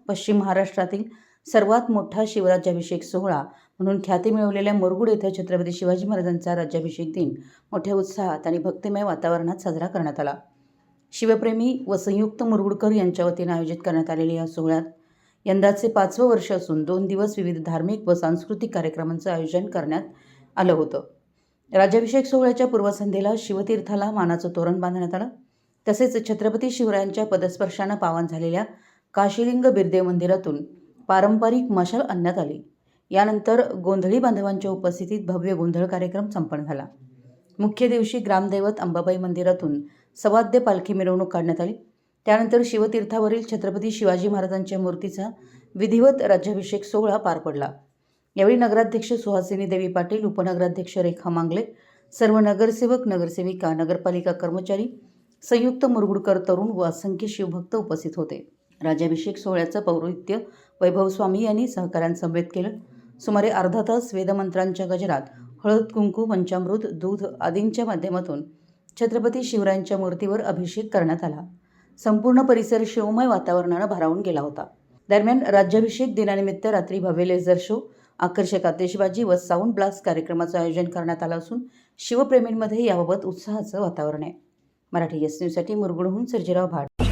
पश्चिम महाराष्ट्रातील सर्वात मोठा शिवराज्याभिषेक सोहळा म्हणून ख्याती मिळवलेल्या मुरगुड येथे छत्रपती शिवाजी महाराजांचा राज्याभिषेक दिन मोठ्या उत्साहात आणि भक्तिमय वातावरणात साजरा करण्यात आला। शिवप्रेमी व संयुक्त मुरगुडकर यांच्या वतीने आयोजित करण्यात आलेल्या या सोहळ्यात यंदाचे 5वे वर्ष असून 2 दिवस विविध धार्मिक व सांस्कृतिक कार्यक्रमांचं आयोजन करण्यात आलं होतं। राज्याभिषेक सोहळ्याच्या पूर्वसंध्येला शिवतीर्थाला मानाचं तोरण बांधण्यात आलं। तसेच छत्रपती शिवरायांच्या पदस्पर्शानं पावन झालेल्या काशीलिंग बिरदेव मंदिरातून पारंपरिक मशाल आणण्यात आली। यानंतर गोंधळी बांधवांच्या उपस्थितीत भव्य गोंधळ कार्यक्रम संपन्न झाला। मुख्य दिवशी ग्रामदैवत अंबाबाई मंदिरातून सवाद्य पालखी मिरवणूक काढण्यात आली। त्यानंतर शिवतीर्थावरील छत्रपती शिवाजी महाराजांच्या मूर्तीचा विधिवत राज्याभिषेक सोहळा पार पडला। यावेळी नगराध्यक्ष सुहासिनी देवी पाटील, उपनगराध्यक्ष रेखा मांगले, सर्व नगरसेवक, नगरसेविका, नगरपालिका कर्मचारी, संयुक्त मुरगुडकर तरुण व असंख्य शिवभक्त उपस्थित होते। राज्याभिषेक सोहळ्याचं पौरोहित्य वैभव स्वामी यांनी सहकाऱ्यांसमवेत केलं। सुमारे अर्धा तास वेदमंत्रांच्या गजरात हळद, कुंकू, पंचामृत, दूध आदींच्या माध्यमातून छत्रपती शिवरायांच्या मूर्तीवर अभिषेक करण्यात आला। संपूर्ण परिसर शिवमय वातावरणानं भारावून गेला होता। दरम्यान राज्याभिषेक दिनानिमित्त रात्री भव्य लेझर शो, आकर्षक आतिषबाजी व साऊंड ब्लास्ट कार्यक्रमाचं आयोजन करण्यात आलं असून शिवप्रेमींमध्ये याबाबत उत्साहाचं वातावरण आहे। मराठी एस न्यूजसाठी मुरगुडहून सर्जेराव भाट।